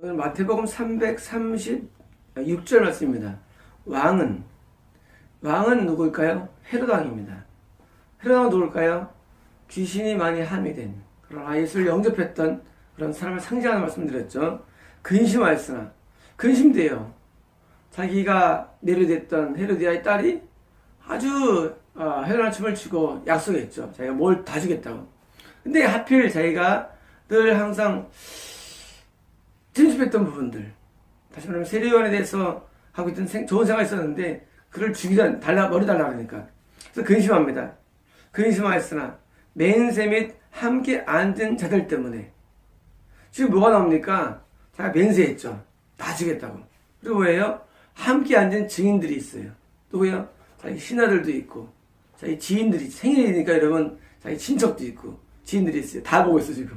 오늘 마태복음 336절 말씀입니다. 왕은 누구일까요? 헤롯 왕입니다. 헤롯 왕은 누구일까요? 귀신이 많이 함유된, 그러나 예수를 영접했던 그런 사람을 상징하는 말씀드렸죠. 근심하였으나, 근심돼요. 자기가 내려됐던 헤로디아의 딸이 아주 헤로나 춤을 추고 약속했죠. 자기가 뭘 다 주겠다고. 근데 하필 자기가 늘 항상 침습했던 부분들, 다시 말하면 세례요한에 대해서 하고 있던 좋은 생각이 있었는데 그를 죽이다 머리 달라 그러니까. 그래서 근심합니다. 근심하였으나 맨세 및 함께 앉은 자들 때문에. 지금 뭐가 나옵니까? 자기가 맨세했죠. 다 주겠다고. 그리고 뭐예요? 함께 앉은 증인들이 있어요. 누구요? 자기 신하들도 있고, 자기 지인들이, 생일이니까 여러분, 자기 친척도 있고, 지인들이 있어요. 다 보고 있어, 지금.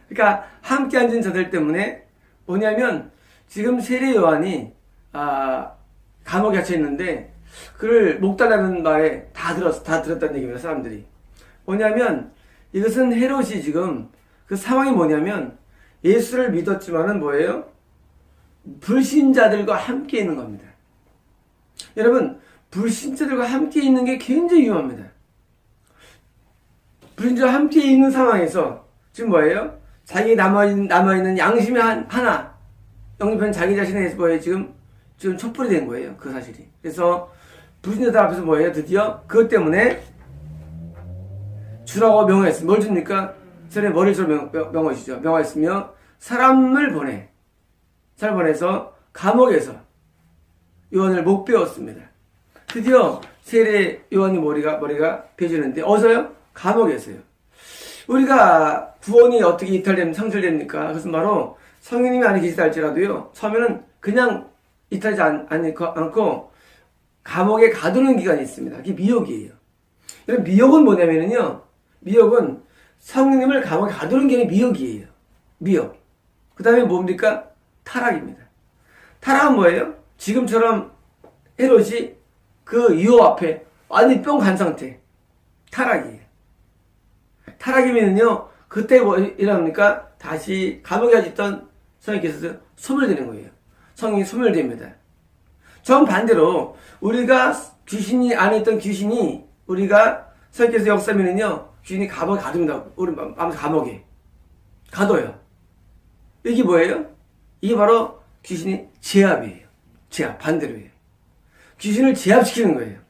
그러니까, 함께 앉은 자들 때문에, 뭐냐면, 지금 세례 요한이, 감옥에 갇혀 있는데, 그를 목 달라는 말에 다 들었다는 얘기입니다, 사람들이. 뭐냐면, 이것은 헤롯이 지금, 그 상황이 뭐냐면, 예수를 믿었지만은 뭐예요? 불신자들과 함께 있는 겁니다. 여러분, 불신자들과 함께 있는 게 굉장히 위험합니다. 불신자와 함께 있는 상황에서 지금 뭐예요? 자기 남아있는 양심의 하나, 영접한 자기 자신에 대해서 뭐예요? 지금 촛불이 된 거예요. 그 사실이. 그래서 불신자들 앞에서 뭐예요? 드디어 그것 때문에 주라고 명하였습니다. 뭘 줍니까? 전에 머리를 주러 명하시죠. 명하였으며 사람을 보내서 감옥에서 요한을 못 배웠습니다. 드디어 세례 요한이 머리가 베지는데 어디서요? 감옥에서요. 우리가 구원이 어떻게 상실됩니까? 그것은 바로 성령님이 안에 계시다 할지라도요, 처음에는 그냥 이탈하지 않고 감옥에 가두는 기간이 있습니다. 그게 미혹이에요. 미혹은 뭐냐면요, 미혹은 성령님을 감옥에 가두는 게 미혹이에요. 미혹. 그 다음에 뭡니까? 타락입니다. 타락은 뭐예요? 지금처럼 헤롯이 그 유혹 앞에 완전히 뿅 간 상태. 타락이에요. 타락이면요, 그때 뭐 일어납니까? 다시 감옥에 갇혔던 성령께서 소멸되는 거예요. 성령이 소멸됩니다. 정반대로 우리가 귀신이 안에 있던 귀신이 우리가 성령께서 역사면은요, 귀신이 감옥에 가둡니다. 우리 마음속 감옥에 가둬요. 이게 뭐예요? 이게 바로 귀신이 제압이에요. 제압, 반대로예요. 귀신을 제압시키는 거예요.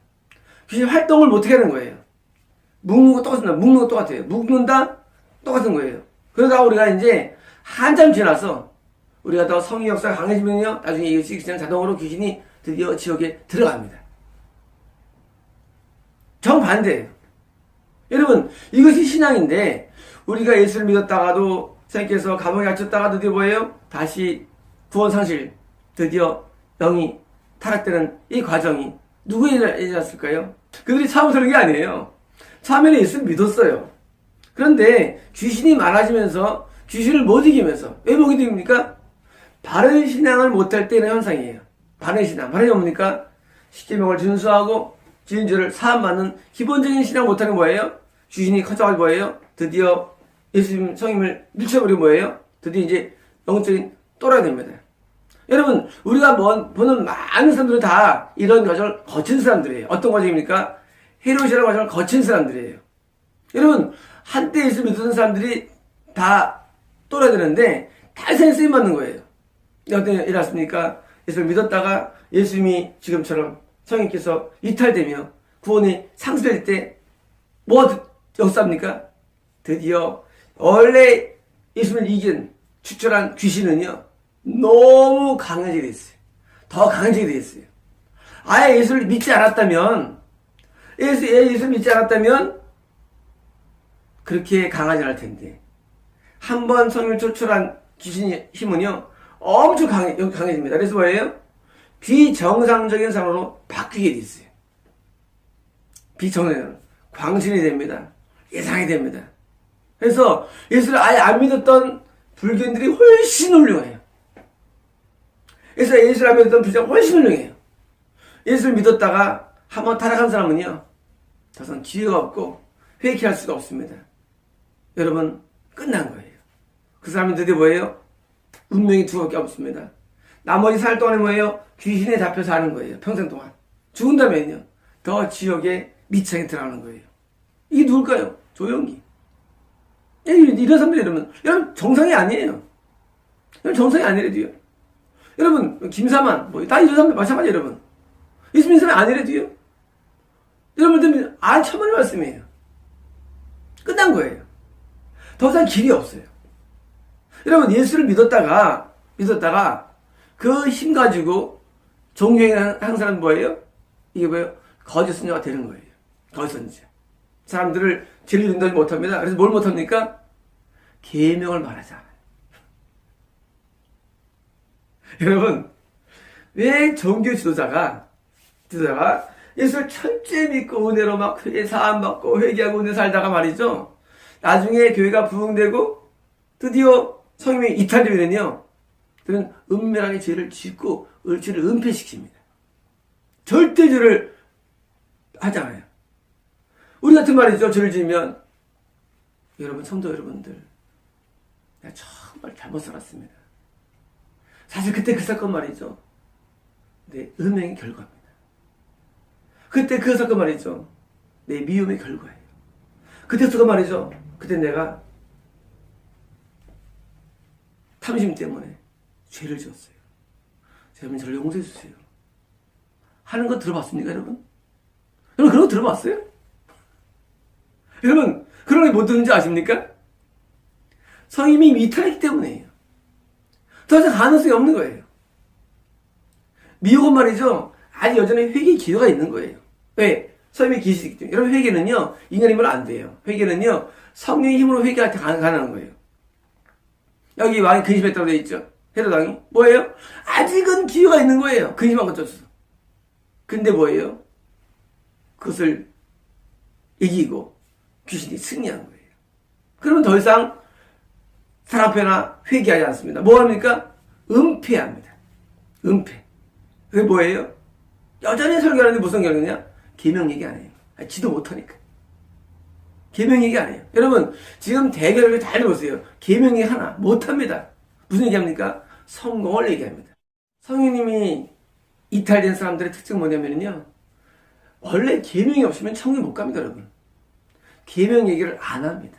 귀신이 활동을 못하게 하는 거예요. 묶는 거 똑같습니다. 묶는 거 똑같아요. 묶는다? 똑같은 거예요. 그러다가 우리가 이제 한참 지나서 우리가 더 성의 역사가 강해지면요, 나중에 이것이 그냥 자동으로 귀신이 드디어 지옥에 들어갑니다. 정반대예요. 여러분, 이것이 신앙인데 우리가 예수를 믿었다가도 선생님께서 감옥에 갇혔다가도 드디어 뭐예요? 다시 구원 상실, 드디어 영이 타락되는 이 과정이 누구에 일어났을까요? 그들이 처음 그런 게 아니에요. 처음에는 예수를 믿었어요. 그런데 귀신이 많아지면서 귀신을 못 이기면서, 왜 못 이깁니까? 바른 신앙을 못할 때는 현상이에요. 바른 신앙. 바른 신앙 뭡니까? 십계명을 준수하고 주인주를 사함받는 기본적인 신앙 못하는 뭐예요? 귀신이 커져가지고 뭐예요? 드디어 예수님 성임을 밀쳐버리고 뭐예요? 드디어 이제 영적인 또라이 됩니다. 여러분, 우리가 보는 많은 사람들은 다 이런 과정을 거친 사람들이에요. 어떤 과정입니까? 헤롯이라는 과정을 거친 사람들이에요. 여러분, 한때 예수 믿던 사람들이 다 또라이 되는데 다 쓰임 받는 거예요. 어떻게 일어났습니까? 예수를 믿었다가 예수님이 지금처럼 성령께서 이탈되며 구원이 상실될 때 뭐가 역사입니까? 드디어 원래 예수님을 이긴 추출한 귀신은요, 너무 강해지게 됐어요. 더 강해지게 됐어요. 아예 예수를 믿지 않았다면, 예수를 믿지 않았다면 그렇게 강하지 않을 텐데, 한번 성령을 추출한 귀신의 힘은요, 엄청 강해집니다. 그래서 뭐예요? 비정상적인 사람으로 바뀌게 됐어요. 비정상적인 광신이 됩니다. 예상이 됩니다. 그래서 예수를 아예 안 믿었던 불교인들이 훨씬 훌륭해요. 그래서 예수를 안 믿었던 불교가 훨씬 훌륭해요. 예수를 믿었다가 한번 타락한 사람은요, 더 이상 기회가 없고 회개할 수가 없습니다. 여러분, 끝난 거예요. 그 사람이 드디어 뭐예요? 운명이 두 개밖에 없습니다. 나머지 살 동안에 뭐예요? 귀신에 잡혀 사는 거예요. 평생 동안. 죽은 다음에는요. 더 지옥의 밑창에 들어가는 거예요. 이게 누굴까요? 조영기. 이런 사람들이 이러면 여러분 정상이 아니에요. 여러분 정상이 아니래도요. 여러분 김사만 다 이런 사람들 마찬가지 여러분. 예수 믿는 사람이 아니래도요. 여러분들 천만의 말씀이에요. 끝난 거예요. 더 이상 길이 없어요. 여러분 예수를 믿었다가 그 힘 가지고 종교행위하는 사람은 뭐예요? 이게 뭐예요? 거짓 선지자가 되는 거예요. 거짓 선지자. 사람들을 진리를 인도하지 못합니다. 그래서 뭘 못합니까? 계명을 말하지 않아요. 여러분 왜 종교 지도자가 예수를 철저히 믿고 은혜로 막 사함받고 회개하고 은혜 살다가 말이죠. 나중에 교회가 부흥되고 드디어 성령이 이탈되면요. 그는 은밀하게 죄를 짓고 죄를 은폐시킵니다. 절대 죄를 하지 않아요. 우리 같은 말이죠. 죄를 지으면 여러분 성도 여러분들 내가 정말 잘못 살았습니다. 사실 그때 그 사건 말이죠. 내 음행의 결과입니다. 그때 그 사건 말이죠. 내 미움의 결과예요. 그때 사건 말이죠. 그때 내가 탐심 때문에 죄를 지었어요. 여러분 저를 용서해 주세요. 하는 거 들어봤습니까 여러분? 여러분 그런 거 들어봤어요? 여러분 그런 게 못 듣는지 아십니까? 성님이 이탈했기 때문이에요. 더 이상 가능성이 없는 거예요. 미혹은 말이죠. 아직 여전히 회개의 기회가 있는 거예요. 왜? 성님이 계시기 때문에. 여러분 회개는요. 인간의 힘으로 안 돼요. 회개는요. 성령의 힘으로 회개할 때 가능한 거예요. 여기 왕이 근심했다고 되어 있죠. 헤롯 왕이. 뭐예요? 아직은 기회가 있는 거예요. 근심한 것도 없어. 근데 뭐예요? 그것을 이기고 귀신이 승리한 거예요. 그러면 더 이상 사랑표나 회개하지 않습니다. 뭐 합니까? 은폐합니다. 은폐. 그게 뭐예요? 여전히 설교하는데 무슨 결과냐? 계명 얘기 안 해요. 지도 못하니까. 계명 얘기 안 해요. 여러분 지금 대결을 잘 들어보세요. 계명 얘기 하나 못합니다. 무슨 얘기합니까? 성공을 얘기합니다. 성령님이 이탈된 사람들의 특징은 뭐냐면요. 원래 계명이 없으면 천국에 못 갑니다. 여러분. 계명 얘기를 안 합니다.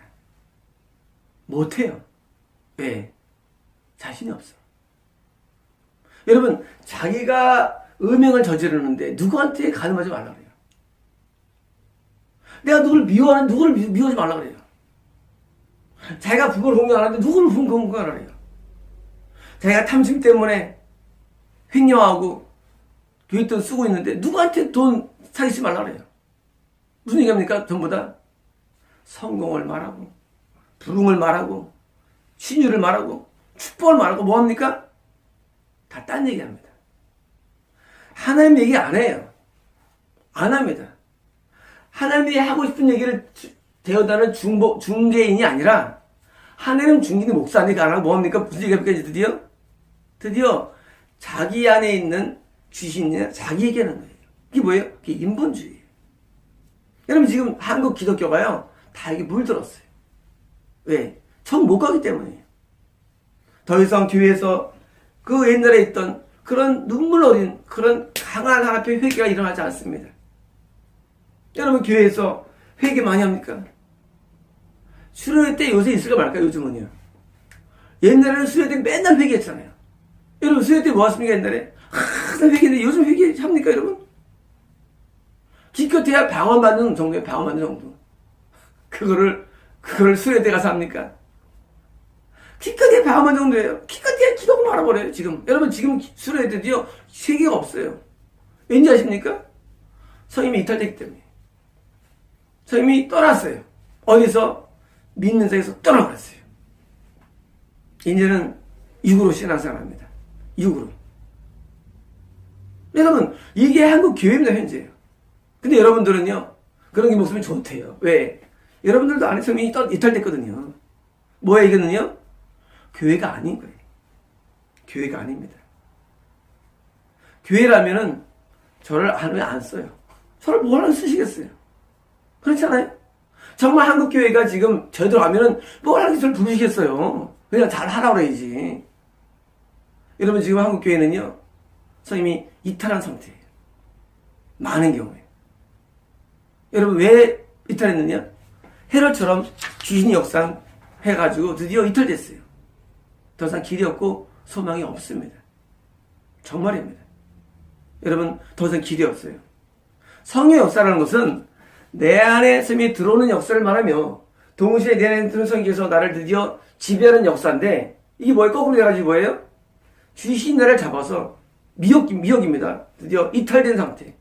못해요. 왜? 자신이 없어. 여러분 자기가 음행을 저지르는데 누구한테 가늠하지 말라 그래요. 내가 누구를 미워하는 누구를 미워하지 말라 그래요. 자기가 부모를 공경하는데 누구를 공경하라 그래요. 자기가 탐심 때문에 횡령하고 교회 돈 쓰고 있는데 누구한테 돈 사기치 말라 그래요. 무슨 얘기합니까? 전부 다 성공을 말하고 부흥을 말하고 신유를 말하고 축복을 말하고 뭐합니까? 다 딴 얘기합니다. 하나님 얘기 안 해요. 안 합니다. 하나님이 하고 싶은 얘기를 대어다는 중개인이 아니라 하나님 중개인이 목사니까 안 하고 뭐합니까? 무슨 얘기합니까? 드디어 자기 안에 있는 귀신이 자기 얘기하는 거예요. 이게 뭐예요? 그게 인본주의예요. 여러분 지금 한국 기독교가요 다 이게 물들었어요. 왜? 정 못 가기 때문이에요. 더 이상 교회에서 그 옛날에 있던 그런 눈물 어린 그런 강한 하나님의 회개가 일어나지 않습니다. 여러분 교회에서 회개 많이 합니까? 수련회 때 요새 있을까 말까 요즘은요. 옛날에는 수련회 때 맨날 회개했잖아요. 여러분 수련회 때 뭐 하십니까 옛날에? 항상 회개했는데 요즘 회개합니까 여러분? 기껏해야 방언받는 정도예요. 방언받는 정도. 그거를 수련회 때 가서 합니까? 기껏해야 방언받는 정도예요. 기껏해야 기도가 말아버려요 지금. 여러분 지금 수련회 때도요 회개가 없어요. 왠지 아십니까? 성님이 이탈됐기 때문에. 성님이 떠났어요. 어디서? 믿는 자에서 떠나버렸어요. 이제는 육으로 신앙생활합니다. 육으로. 여러분 이게 한국 교회입니다 현재요. 근데 여러분들은요 그런 게 목숨이 좋대요. 왜? 여러분들도 안에 성령이 이탈됐거든요. 뭐야 이거는요? 교회가 아닌 거예요. 교회가 아닙니다. 교회라면은 저를 안 써요. 저를 뭐 하나 쓰시겠어요? 그렇지 않아요? 정말 한국교회가 지금 저희들 하면은 뭐 하나 저를 부르시겠어요? 그냥 잘 하라고 그래야지. 여러분 지금 한국 교회는요, 성님이 이탈한 상태예요. 많은 경우에. 여러분 왜 이탈했느냐? 헤롯처럼 귀신이 역상해가지고 드디어 이탈됐어요. 더 이상 길이 없고 소망이 없습니다. 정말입니다. 여러분 더 이상 길이 없어요. 성령의 역사라는 것은 내 안에 성령이 들어오는 역사를 말하며 동시에 내 안에 들어오는 성령께서 나를 드디어 지배하는 역사인데, 이게 뭐예요? 거꾸로 돼가지고 뭐예요? 귀신이 나를 잡아서 미혹입니다. 드디어 이탈된 상태,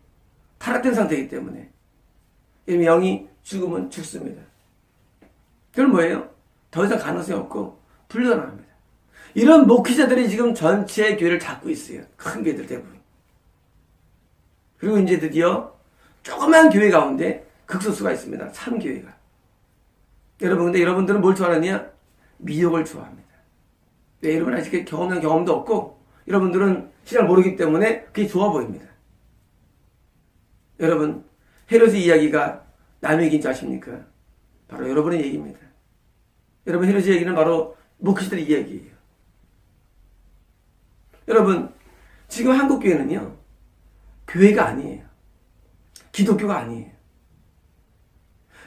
타락된 상태이기 때문에 영이 죽으면 죽습니다. 그럼 뭐예요? 더 이상 가능성이 없고 불가능합니다. 이런 목회자들이 지금 전체 교회를 잡고 있어요. 큰 교회들 대부분. 그리고 이제 드디어 조그만 교회 가운데 극소수가 있습니다. 3교회가. 여러분, 근데 여러분들은 뭘 좋아하느냐? 미혹을 좋아합니다. 왜? 여러분 아직 경험도 없고 여러분들은 신앙을 모르기 때문에 그게 좋아 보입니다. 여러분, 헤롯의 이야기가 남의 얘기인 줄 아십니까? 바로 여러분의 얘기입니다. 여러분, 헤롯의 얘기는 바로 목회자들의 이야기예요. 여러분, 지금 한국교회는요, 교회가 아니에요. 기독교가 아니에요.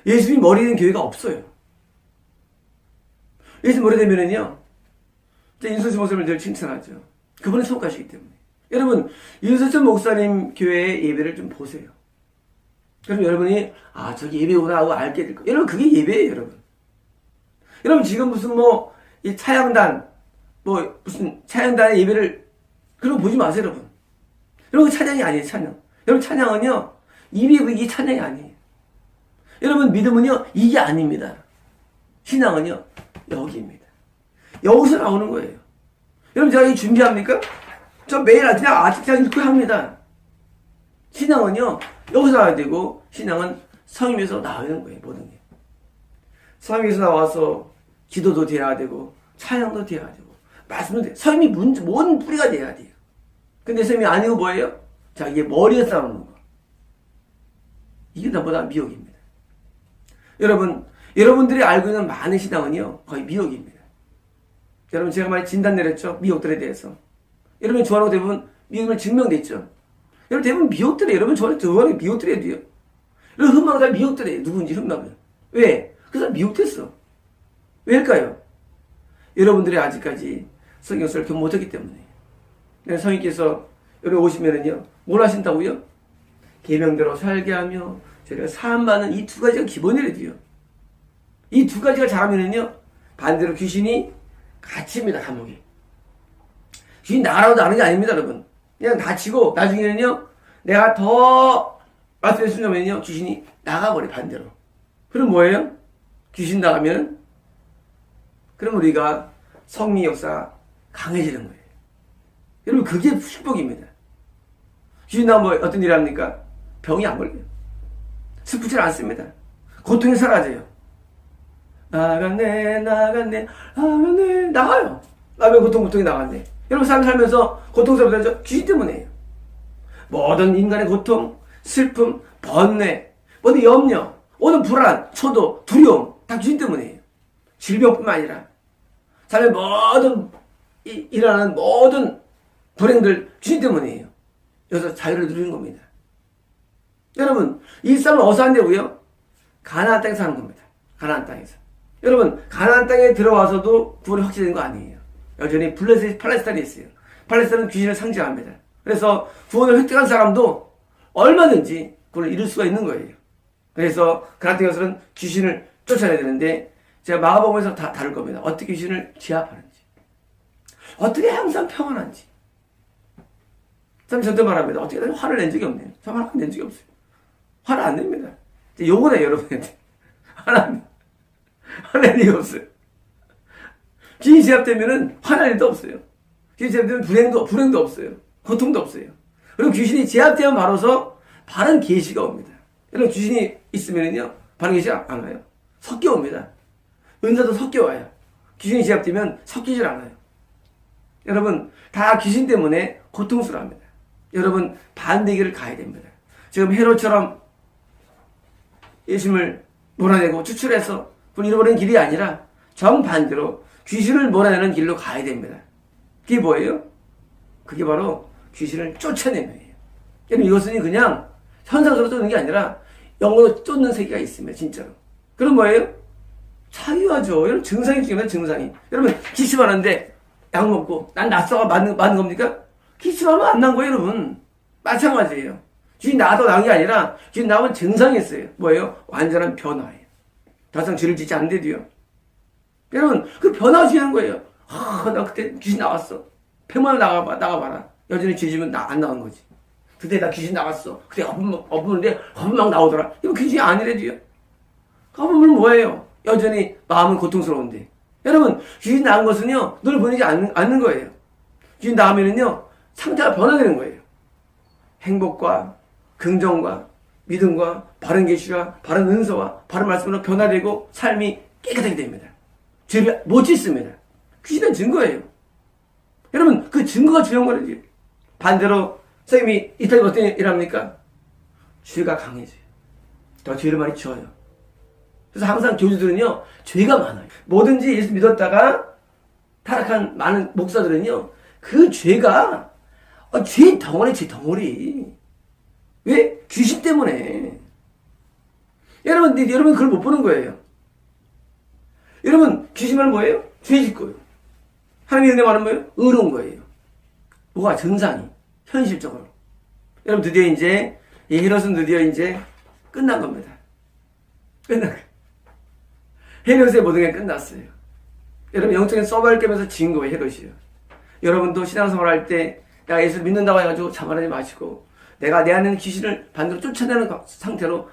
예수님 머리 된 교회가 없어요. 예수님 머리 되면은요, 윤석철 목사님을 늘 칭찬하죠. 그분은 성가시기 때문에. 여러분, 윤석철 목사님 교회의 예배를 좀 보세요. 그럼 여러분이, 저기 예배구나 하고 알게 될 거예요. 여러분, 그게 예배예요, 여러분. 여러분, 지금 무슨 이 차양단, 무슨 차양단의 예배를, 그런 거 보지 마세요, 여러분. 여러분, 찬양이 아니에요, 찬양. 여러분, 찬양은요, 이게 찬양이 아니에요. 여러분, 믿음은요, 이게 아닙니다. 신앙은요, 여기입니다. 여기서 나오는 거예요. 여러분, 제가 이 준비합니까? 저 매일 아침에 읽고 합니다. 신앙은요, 여기서 나와야 되고, 신앙은 성임에서 나오는 거예요, 모든 게. 성임에서 나와서 기도도 돼야 되고, 찬양도 돼야 되고, 말씀도 돼요. 성임이 모든 뿌리가 돼야 돼요. 근데 성임이 아니고 뭐예요? 자, 이게 머리에 쌓아놓는 거. 이게 나보다 미혹입니다. 여러분들이 알고 있는 많은 신앙은요, 거의 미혹입니다. 여러분, 제가 많이 진단 내렸죠? 미혹들에 대해서. 여러분이 좋아하는 거 대부분 미혹을 증명됐죠? 여러분, 대부분 미혹들이에요. 여러분, 좋아하는 게 미혹들이에요, 돼요. 여러분, 흠막은 다 미혹들이에요. 누군지 흠막은. 왜? 그 사람 미혹됐어. 왜일까요? 여러분들이 아직까지 성경서를 경험 못했기 때문에. 성령께서 여러분 오시면은요, 뭘 하신다고요? 계명대로 살게 하며 저희가 사함받는 이 두 가지가 기본이래요. 이 두 가지가 잘하면은요, 반대로 귀신이 갇힙니다, 감옥에. 귀신 나가라고 나가는 게 아닙니다, 여러분. 그냥 갇히고 나중에는요, 내가 더 말씀해 주냐면요, 귀신이 나가버려, 반대로. 그럼 뭐예요? 귀신 나가면 그럼 우리가 성리 역사 강해지는 거예요. 여러분, 그게 축복입니다. 귀신 나오면 어떤 일을 합니까? 병이 안 걸려요. 슬프지 않습니다. 고통이 사라져요. 나갔네. 나가요. 왜 고통이 나갔네. 여러분, 삶 살면서 고통스럽죠? 귀신 때문에요. 모든 인간의 고통, 슬픔, 번뇌, 모든 염려, 모든 불안, 초도, 두려움, 다 귀신 때문이에요. 질병뿐만 아니라 삶의 모든 일어나는 모든 불행들 귀신 때문이에요. 여기서 자유를 누리는 겁니다. 여러분, 이 삶은 어디서 한다고요? 가나안 땅에서 사는 겁니다. 가나안 땅에서. 여러분, 가나안 땅에 들어와서도 구원이 확실된 거 아니에요. 여전히 팔레스타인이 있어요. 팔레스타인은 귀신을 상징합니다. 그래서 구원을 획득한 사람도 얼마든지 구원을 이룰 수가 있는 거예요. 그래서 가나안 땅에서는 귀신을 쫓아내야 되는데, 제가 마가복음에서 다 다룰 겁니다. 어떻게 귀신을 제압하는지, 어떻게 항상 평안한지. 참 저도 말합니다. 어떻게 화를 낸 적이 없네요. 저 화를 낸 적이 없어요. 화를 안 냅니다. 요거네, 여러분한테. 화를 낼 일이 없어요. 귀신이 제압되면은 화날 일도 없어요. 귀신이 제압되면 불행도 없어요. 고통도 없어요. 그리고 귀신이 제압되면 바로서 바른 계시가 옵니다. 여러분, 귀신이 있으면은요, 바른 계시가 안 와요. 섞여 옵니다. 은사도 섞여 와요. 귀신이 제압되면 섞이질 않아요. 여러분, 다 귀신 때문에 고통스러워합니다. 여러분, 반대길을 가야 됩니다. 지금 헤롯처럼 예수님을 몰아내고 추출해서 그걸 잃어버리는 길이 아니라 정반대로 귀신을 몰아내는 길로 가야 됩니다. 그게 뭐예요? 그게 바로 귀신을 쫓아내는 거예요. 여러분 이것은 그냥 현상으로 쫓는 게 아니라 영으로 쫓는 세계가 있습니다. 진짜로. 그럼 뭐예요? 자유하죠. 여러분 증상이 있겠네. 증상이. 여러분 기침하는데 약 먹고 난 낯서가 맞는 겁니까? 기침하면 안 난 거예요. 여러분. 마찬가지예요. 귀신 나도 나은 게 아니라 귀신 나오면 증상이 있어요. 뭐예요? 완전한 변화예요. 더 이상 죄를 짓지 않는데도요. 여러분 그 변화가 중요한 거예요. 나 그때 귀신 나왔어. 100만 원 나가봐라. 여전히 죄 지면 안 나온 거지. 그때 나 귀신 나갔어. 그때 엎었는데 막 나오더라. 이거 귀신이 아니래도요. 엎으면 뭐예요? 여전히 마음은 고통스러운데. 여러분 귀신 나은 것은요 늘 보이지 않는 거예요. 귀신 나오면은요 상태가 변화되는 거예요. 행복과 긍정과 믿음과 바른 계시와 바른 은사와 바른 말씀으로 변화되고 삶이 깨끗하게 됩니다. 죄를 못 짓습니다. 귀신은 증거예요. 여러분 그 증거가 중요한 거라지. 반대로 선생님이 이탈이 어떤 일합니까? 죄가 강해져요. 더 죄를 많이 지어요. 그래서 항상 교주들은요 죄가 많아요. 뭐든지 예수 믿었다가 타락한 많은 목사들은요 그 죄가 죄 덩어리. 왜? 귀신 때문에. 여러분 그걸 못 보는 거예요. 여러분 귀신은 뭐예요? 죄 짓고요. 하나님의 은혜 말은 뭐예요? 의로운 거예요. 뭐가 증상이 현실적으로. 여러분 드디어 이제 이 헤롯은 드디어 이제 끝난 겁니다. 끝난 거예요. 헤롯의 모든 게 끝났어요. 여러분 영적인 서바를 깨면서 진 거예요. 헤롯이요. 여러분도 신앙생활 할 때 내가 예수 믿는다고 해가지고 자만하지 마시고 내가 내 안에 있는 귀신을 반대로 쫓아내는 상태로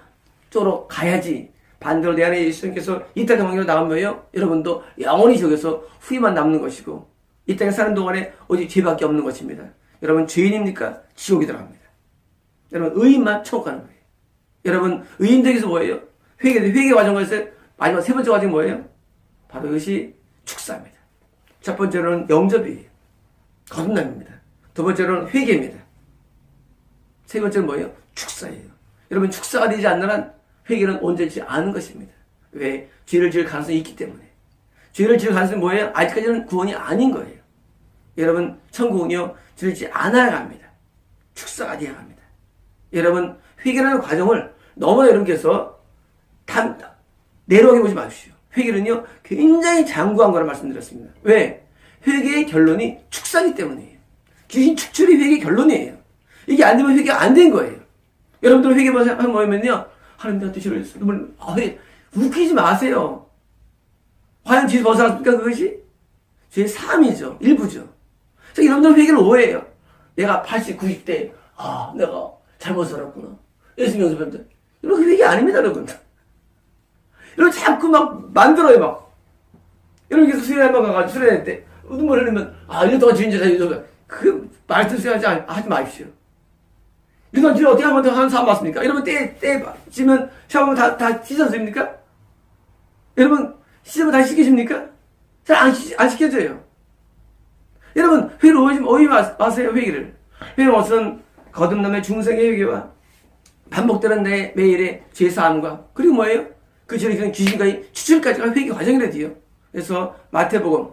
쪽으로 가야지. 반대로 내 안에 예수님께서 이 땅의 왕으로 나온 거예요. 여러분도 영원히 저기서 후회만 남는 것이고 이 땅에 사는 동안에 오직 죄밖에 없는 것입니다. 여러분 죄인입니까? 지옥이 들어갑니다. 여러분 의인만 천국 가는 거예요. 여러분 의인들에게서 뭐예요? 회개 과정에서 마지막 세 번째 과정이 뭐예요? 바로 이것이 축사입니다. 첫 번째로는 영접이에요. 거듭남입니다. 두 번째로는 회개입니다. 세 번째는 뭐예요? 축사예요. 여러분 축사가 되지 않는 한 회개는 온전치 않은 것입니다. 왜? 죄를 지을 가능성이 있기 때문에. 죄를 지을 가능성이 뭐예요? 아직까지는 구원이 아닌 거예요. 여러분 천국은요 죄를 짓지 않아야 합니다. 축사가 돼야 합니다. 여러분 회개라는 과정을 너무나 여러분께서 다 내려오게 보지 마십시오. 회개는요 굉장히 장구한 거라 말씀드렸습니다. 왜? 회개의 결론이 축사이기 때문이에요. 귀신 축출이 회개의 결론이에요. 이게 안 되면 회개가 안 된 거예요. 여러분들 회개만 모이면요 하나님 나한테 죄를 했어. 웃기지 마세요. 과연 죄에서 벗어났습니까 그것이? 죄의 삶이죠. 일부죠. 그래서 여러분들 회개를 오해해요. 내가 80, 90대 내가 잘못 살았구나. 예수님 연습했는데 여러분 그 회개 아닙니다 여러분. 여러분 자꾸 막 만들어요 막. 여러분 계속 수련회만 가가지고 수련회 때 눈물 흘리면 이런 동안 죄인 죄다 그 말씀 하지 마십시오. 이런 죄를 어떻게 한 번 더 하는 사람 맞습니까? 여러분 때 찌면 샤워하면 다 씻었습니까? 여러분 씻으면 다시 씻기십니까? 잘 안 씻겨져요. 여러분 회를 오해 마세요. 회개를. 회는 우선 거듭남의 중생의 회개와 반복되는 내 매일의 죄사함과 그리고 뭐예요? 그 죄를 이끄는 귀신과의 추출까지가 회개 과정이라지요. 그래서 마태복음,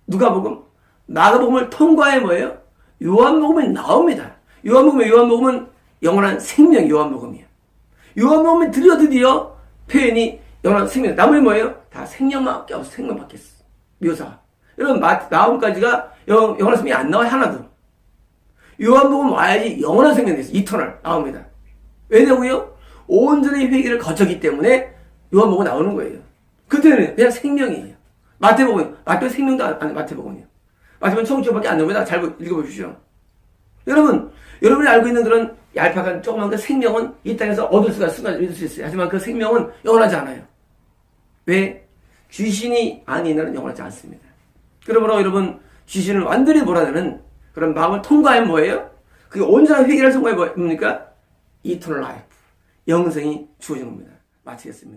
누가복음, 마가복음을 통과해 뭐예요? 요한복음이 나옵니다. 요한복음은 영원한 생명 요한복음이에요. 요한복음이 드디어 표현이 영원한 생명. 나머지 뭐예요? 다 생명밖에 없어. 생명밖에 없어. 묘사가. 여러분 마음까지가 영원한 생명이 안 나와요. 하나도. 요한복음 와야지 영원한 생명이 있어요. 이터널 나옵니다. 왜냐고요? 온전히 회개를 거쳤기 때문에 요한복음 나오는 거예요. 그때는 그냥 생명이에요. 마태복음 생명도 안 마태복음이요. 마태복음 청주밖에 안 나옵니다. 잘 읽어보십시오. 여러분이 알고 있는 그런 얄팍한 조그만 그 생명은 이 땅에서 얻을 수가 있을 수 있어요. 하지만 그 생명은 영원하지 않아요. 왜? 귀신이 안에 있는 한 영원하지 않습니다. 그러므로 여러분 귀신을 완전히 몰아내는 그런 마음을 통과하면 뭐예요? 그게 온전한 회개를 통과해 뭡니까? 이터널 라이프. 영생이 주어진 겁니다. 마치겠습니다.